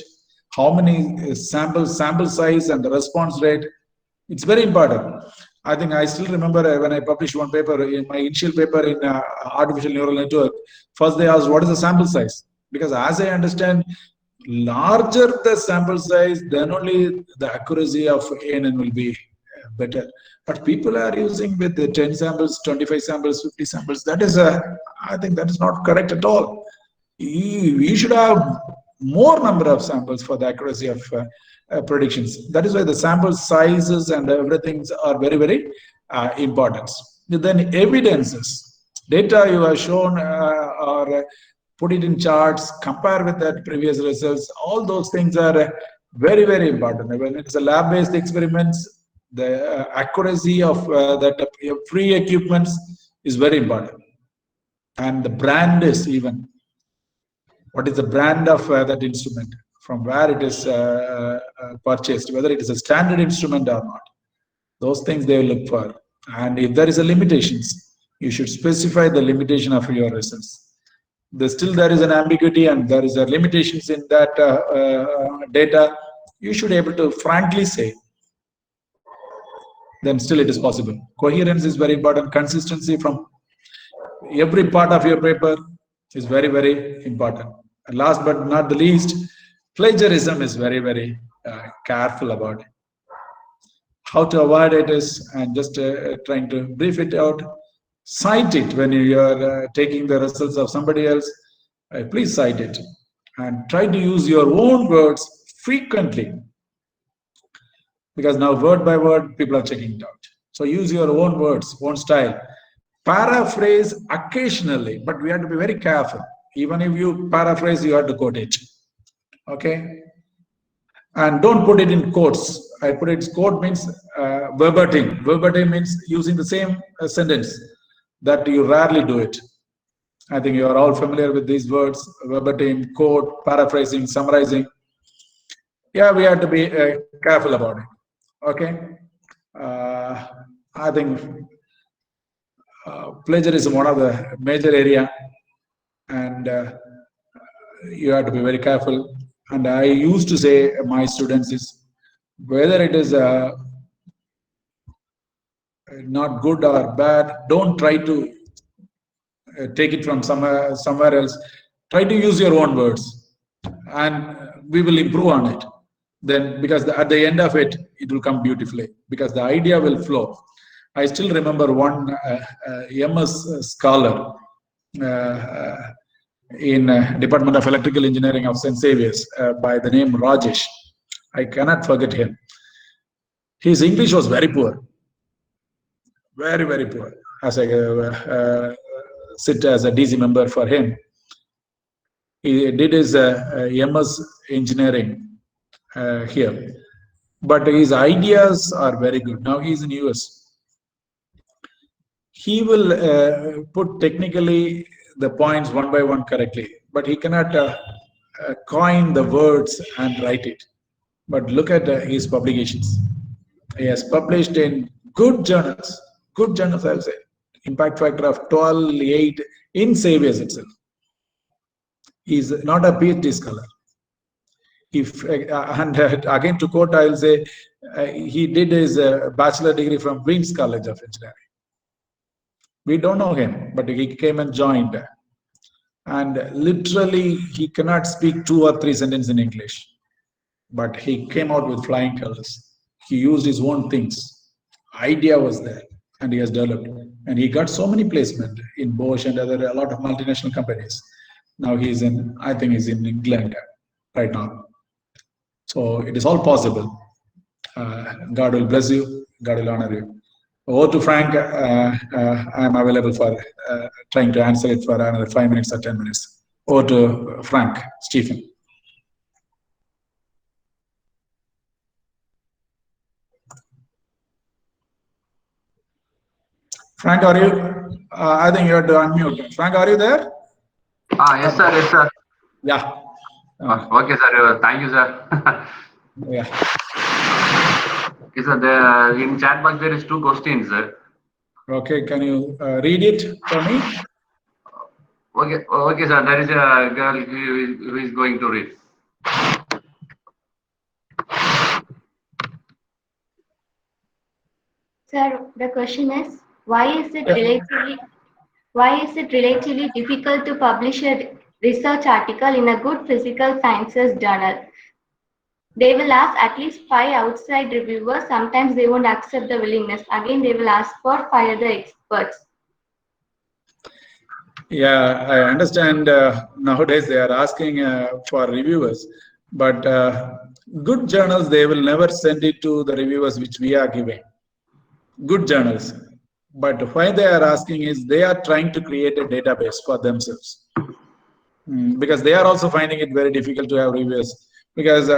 how many sample size and the response rate. It's very important. I think I still remember when I published one paper, in my initial paper in artificial neural network, first they asked, what is the sample size? Because as I understand, larger the sample size, then only the accuracy of ANN will be better. But people are using with the 10 samples, 25 samples, 50 samples. That is I think that is not correct at all. We should have more number of samples for the accuracy of predictions. That is why the sample sizes and everything are very, very important. Then evidences, data you have shown or put it in charts, compare with that previous results. All those things are very, very important. When it's a lab-based experiments, the accuracy of that free equipments is very important. And the brand is even. What is the brand of that instrument? from where it is purchased, whether it is a standard instrument or not. Those things they will look for. And if there is a limitations, you should specify the limitation of your results. There is an ambiguity and there is a limitations in that data. You should be able to frankly say, then still it is possible. Coherence is very important. Consistency from every part of your paper is very, very important. And last but not the least, plagiarism is very, very careful about it. How to avoid it is, and just trying to brief it out. Cite it when you are taking the results of somebody else. Please cite it and try to use your own words frequently, because now word by word people are checking it out. So use your own words, own style. Paraphrase occasionally, but we have to be very careful. Even if you paraphrase, you have to quote it. Okay? And don't put it in quotes. I put it, quote means verbatim. Verbatim means using the same sentence, that you rarely do it. I think you are all familiar with these words: verbatim, quote, paraphrasing, summarizing. Yeah, we have to be careful about it. Okay? I think plagiarism is one of the major area, and you have to be very careful. And I used to say my students is, whether it is not good or bad, don't try to take it from somewhere else. Try to use your own words, and we will improve on it. Then, because at the end of it, it will come beautifully, because the idea will flow. I still remember one MS scholar in Department of Electrical Engineering of St. Xavier's by the name Rajesh. I cannot forget him. His English was very poor, very, very poor. As I sit as a DC member for him, he did his MS engineering here, but his ideas are very good. Now he's in US. He will put technically the points one by one correctly, but he cannot coin the words and write it. But look at his publications. He has published in good journals I'll say. Impact factor of 12.8 in Xavier's itself. He's not a PhD scholar. And again, to quote, I'll say he did his bachelor degree from Queen's College of Engineering. We don't know him, but he came and joined. And literally, he cannot speak 2 or 3 sentences in English, but he came out with flying colors. He used his own things. Idea was there, and he has developed. And he got so many placements in Bosch and a lot of multinational companies. Now he's in, I think he's in England right now. So it is all possible. God will bless you. God will honor you. Over to Frank. I'm available for trying to answer it for another 5 minutes or 10 minutes. Over to Frank, Stephen. Frank, are you? I think you have to unmute. Frank, are you there? Yes, sir. Yes, sir. Yeah. Okay, sir. Thank you, sir. Yeah. Okay, sir. In chat box there is 2 questions, sir. Okay, can you read it for me? Okay, sir. There is a girl who is going to read. Sir, the question is, why is it relatively difficult to publish a research article in a good physical sciences journal? They will ask at least 5 outside reviewers. Sometimes they won't accept the willingness. Again, they will ask for 5 other experts. Yeah, I understand. Nowadays they are asking for reviewers, but good journals, they will never send it to the reviewers which we are giving. Good journals. But why they are asking is they are trying to create a database for themselves. Because they are also finding it very difficult to have reviewers, because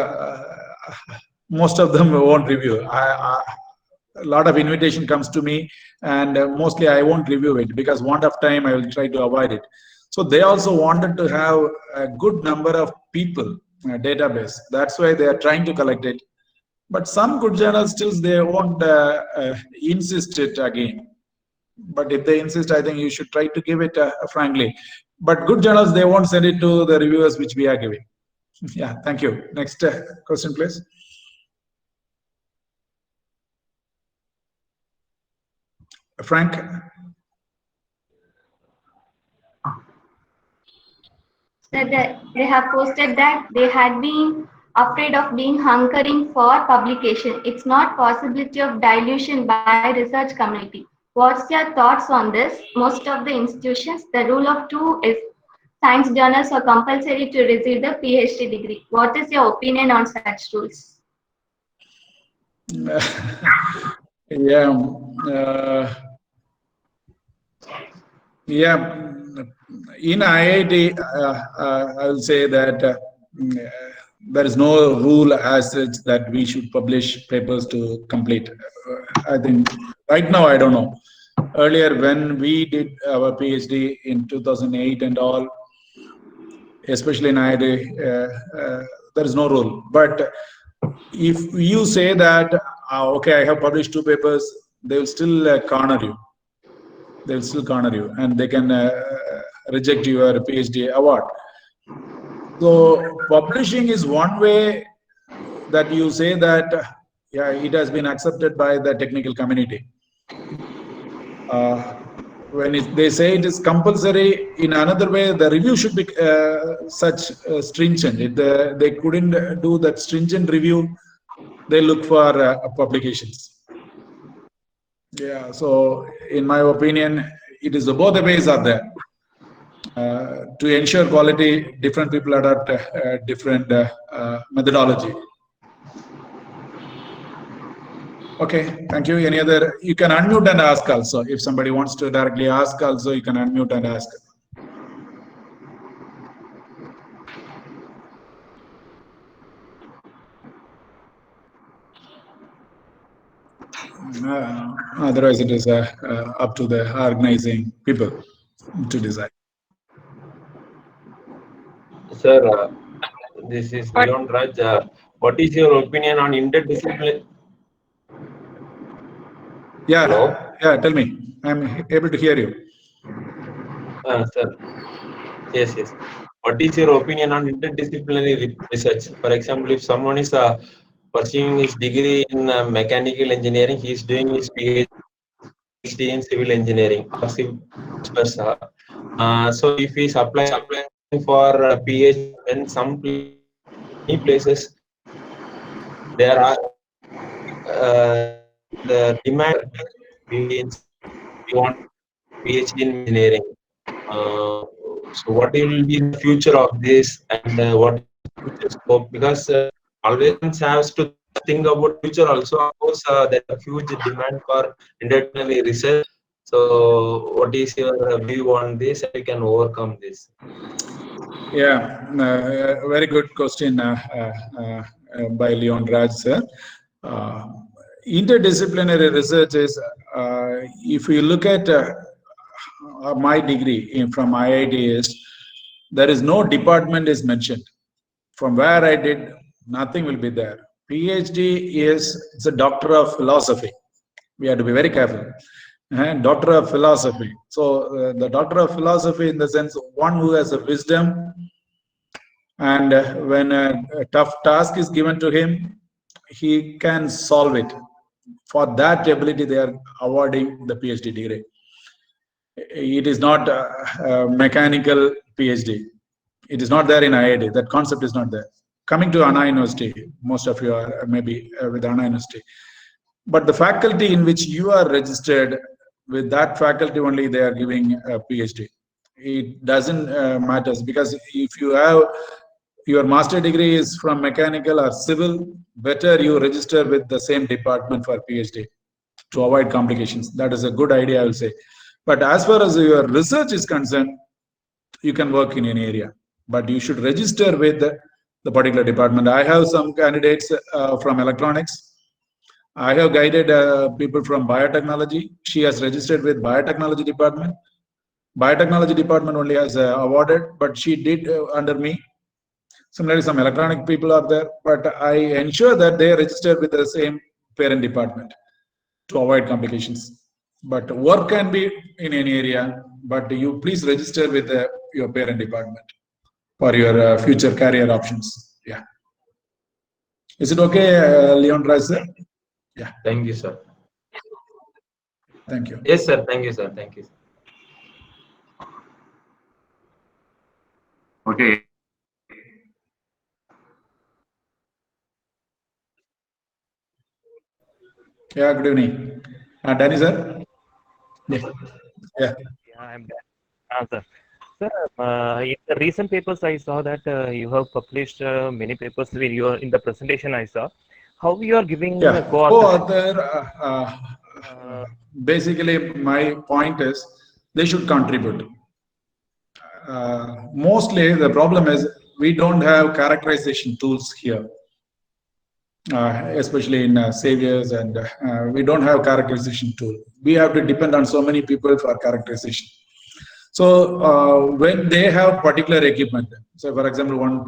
most of them won't review. A lot of invitation comes to me, and mostly I won't review it because want of time I will try to avoid it. So they also wanted to have a good number of people database. That's why they are trying to collect it. But some good journals still they won't insist it again. But if they insist, I think you should try to give it frankly. But good journals, they won't send it to the reviewers which we are giving. Yeah, thank you. Next question, please. Frank. Said that they have posted that they had been afraid of being hunkering for publication. It's not possibility of dilution by research community. What's your thoughts on this? Most of the institutions, the rule of two is science journals are compulsory to receive the PhD degree. What is your opinion on such rules? Yeah. In IIT, I will say that there is no rule as such that we should publish papers to complete. I think right now, I don't know. Earlier, when we did our PhD in 2008 and all, especially in IIT, there is no rule. But if you say that, okay, I have published 2 papers, they will still corner you. They will still corner you, and they can reject your PhD award. So publishing is one way that you say that, yeah, it has been accepted by the technical community. When they say it is compulsory, in another way, the review should be such stringent. They couldn't do that stringent review. They look for publications. Yeah, so in my opinion, it is both the ways are there. To ensure quality, different people adopt different methodology. Okay, thank you. Any other? You can unmute and ask also. If somebody wants to directly ask also, you can unmute and ask. Otherwise, it is up to the organizing people to decide. Sir, this is Leon Raj. What is your opinion on interdisciplinary? Yeah, Hello? yeah. Tell me. I'm able to hear you. Sir. Yes. What is your opinion on interdisciplinary research? For example, if someone is pursuing his degree in mechanical engineering, he is doing his PhD in civil engineering or civil versa. So if he is applying for PhD in some places, there are the demand we want PhD in engineering. So what will be the future of this, and what is the future scope? Because always has to think about future also. Of course, there is a huge demand for interdisciplinary research. So what is your view on this? How you can overcome this? Yeah, very good question by Leon Raj, sir. Interdisciplinary research is, if you look at my degree from IIT East, there is no department is mentioned. From where I did, nothing will be there. PhD it's a doctor of philosophy. We have to be very careful. Doctor of philosophy. So the doctor of philosophy, in the sense, one who has a wisdom, and when a tough task is given to him, he can solve it. For that ability, they are awarding the PhD degree. It is not a mechanical PhD. It is not there in IIT. That concept is not there. Coming to Anna University, most of you are maybe with Anna University. But the faculty in which you are registered, with that faculty only they are giving a PhD. It doesn't matter, because if you have your master degree is from mechanical or civil, better you register with the same department for PhD to avoid complications. That is a good idea, I will say. But as far as your research is concerned, you can work in any area, but you should register with the particular department. I have some candidates from electronics. I have guided people from biotechnology. She has registered with biotechnology department. Biotechnology department only has awarded, but she did under me. Similarly, some electronic people are there, but I ensure that they register with the same parent department to avoid complications. But work can be in any area, but you please register with your parent department for your future career options. Yeah. Is it okay, Leon Rice? Yeah. Thank you, sir. Thank you. Yes, sir. Thank you, sir. Thank you. Okay. Yeah, good evening. Danny, sir? Yeah. Yeah, I'm there. Sir. Sir, in the recent papers, I saw that you have published many papers in the presentation I saw. How you are giving Yeah. co-author? Basically, my point is they should contribute. Mostly, the problem is we don't have characterization tools here. Especially in saviors, and we don't have characterization tool. We have to depend on so many people for characterization. So when they have particular equipment, so for example, one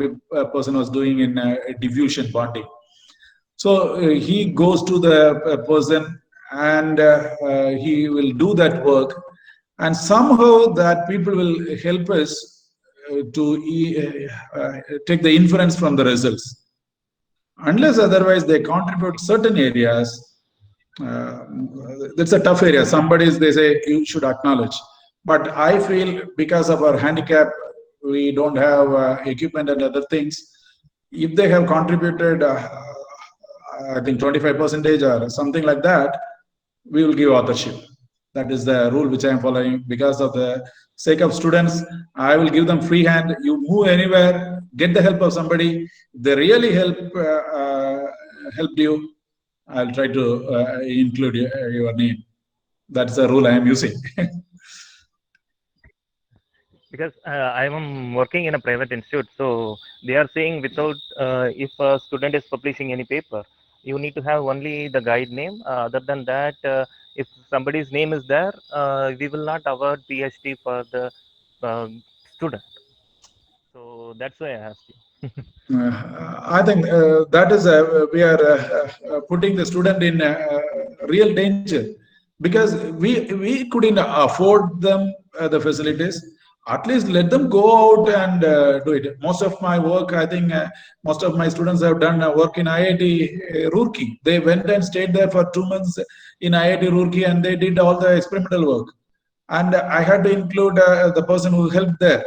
person was doing in diffusion bonding. So he goes to the person and he will do that work, and somehow that people will help us to take the inference from the results. Unless otherwise they contribute certain areas, that's a tough area. They say you should acknowledge. But I feel because of our handicap, we don't have equipment and other things. If they have contributed, I think 25% or something like that, we will give authorship. That is the rule which I am following. Because of the sake of students, I will give them free hand. You move anywhere, get the help of somebody. If they really helped you, I'll try to include your name. That's the rule I am using. Because I am working in a private institute, so they are saying without if a student is publishing any paper, you need to have only the guide name. Other than that, if somebody's name is there, we will not award PhD for the student. So that's why I asked you. I think that is we are putting the student in real danger, because we couldn't afford them the facilities. At least let them go out and do it. Most of my work, I think most of my students have done work in IIT Roorkee. They went and stayed there for 2 months in IIT Roorkee, and they did all the experimental work. And I had to include the person who helped there.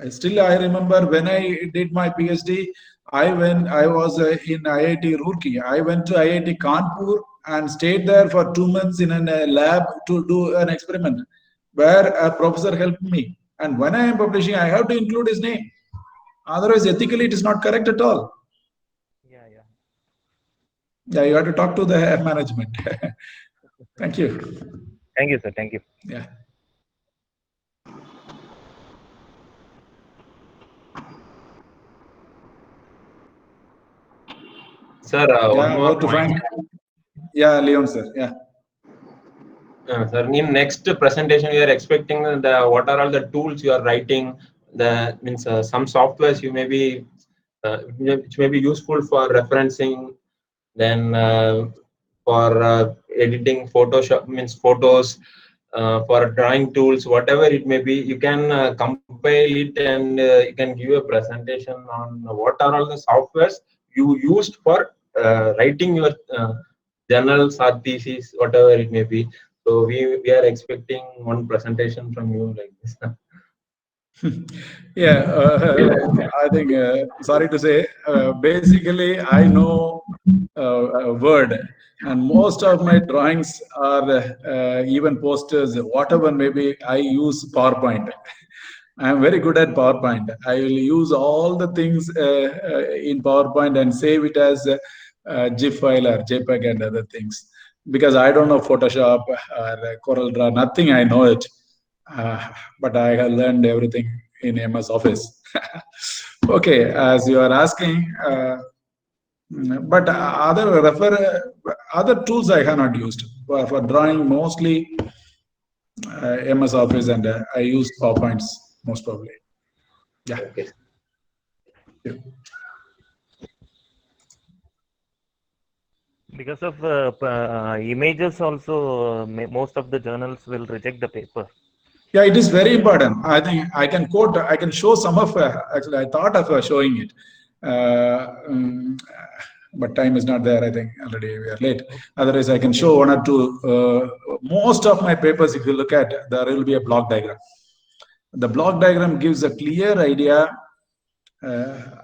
I remember when I did my PhD, I was in IIT Roorkee. I went to IIT Kanpur and stayed there for 2 months in a lab to do an experiment where a professor helped me. And when I am publishing, I have to include his name. Otherwise, ethically, it is not correct at all. Yeah, you have to talk to the management. Thank you. Thank you, sir. Thank you. Yeah. Sir, one more point. Yeah, Leon, sir. Yeah. Sir, in next presentation, we are expecting what are all the tools you are writing. Some softwares you may be which may be useful for referencing. Then for editing Photoshop photos, for drawing tools, whatever it may be, you can compile it and you can give a presentation on what are all the softwares you used for writing your journals or thesis, whatever it may be. So we are expecting one presentation from you like this. Yeah, I think, sorry to say, basically I know Word, and most of my drawings are even posters, whatever maybe, I use PowerPoint. I am very good at PowerPoint. I will use all the things in PowerPoint and save it as a GIF file or JPEG and other things. Because I don't know Photoshop or CorelDRAW, nothing I know it. But I have learned everything in MS Office. Okay, as you are asking, but other tools I have not used. For drawing, mostly MS Office, and I use PowerPoints most probably. Yeah. Okay. Yeah. Because of images also, most of the journals will reject the paper. Yeah, it is very important. I think I can quote, I can show some of, actually, I thought of showing it. But time is not there. I think already we are late. Otherwise, I can show one or two. Most of my papers, if you look at, there will be a block diagram. The block diagram gives a clear idea.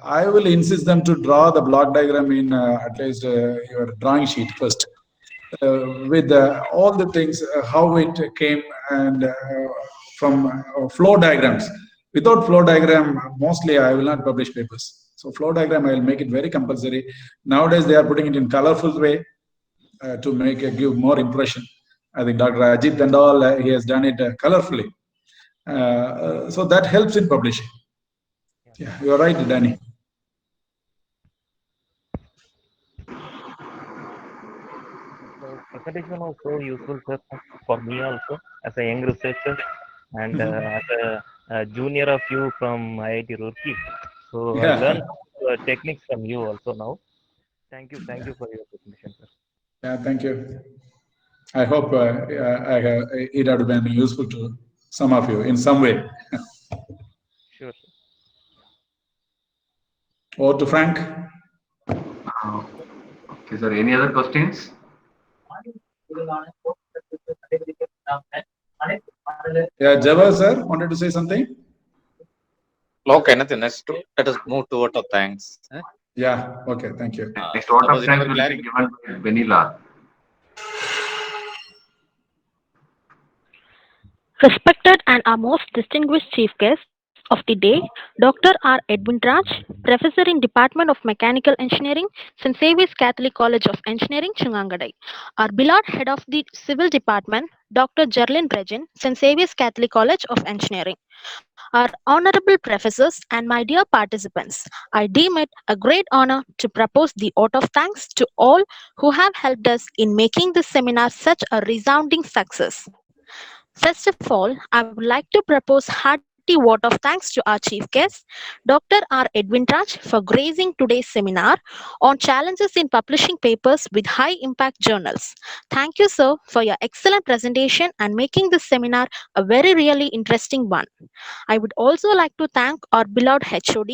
I will insist them to draw the block diagram in at least your drawing sheet first. With all the things, how it came, and from flow diagrams. Without flow diagram, mostly I will not publish papers. So flow diagram, I will make it very compulsory. Nowadays, they are putting it in colorful way to make give more impression. I think Dr. Ajit and all, he has done it colorfully. So that helps in publishing. Yeah, you are right, Danny. So presentation was so useful, sir, for me also as a young researcher and as a junior of you from IIT Roorkee. So I learned techniques from you also now. Thank you for your presentation, sir. Yeah, thank you. I hope it had been useful to some of you in some way. Sure, sir. Over to Frank. Okay, sir. Any other questions? Yeah, Java sir wanted to say something. Okay, nothing. Let us move to vote of thanks. Yeah. Okay. Thank you. Next vote of thanks will be given by Benila. Respected and our most distinguished chief guest of the day, Dr. R. Edwin Raj, Professor in Department of Mechanical Engineering, St. Xavier's Catholic College of Engineering, Chungangadai. Our beloved Head of the Civil Department, Dr. Jerlyn Regin, St. Xavier's Catholic College of Engineering. Our honorable professors and my dear participants, I deem it a great honor to propose the vote of thanks to all who have helped us in making this seminar such a resounding success. First of all, I would like to propose hearty vote of thanks to our chief guest, Dr. R. Edwin Raj, for gracing today's seminar on challenges in publishing papers with high impact journals. Thank you, sir, for your excellent presentation and making this seminar a very really interesting one. I would also like to thank our beloved HOD,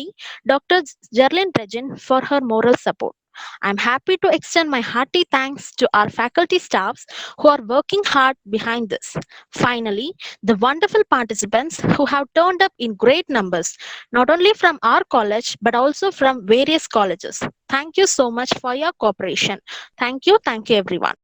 Dr. Jerlyn Regin, for her moral support. I'm happy to extend my hearty thanks to our faculty staffs who are working hard behind this. Finally, the wonderful participants who have turned up in great numbers, not only from our college but also from various colleges. Thank you so much for your cooperation. Thank you everyone.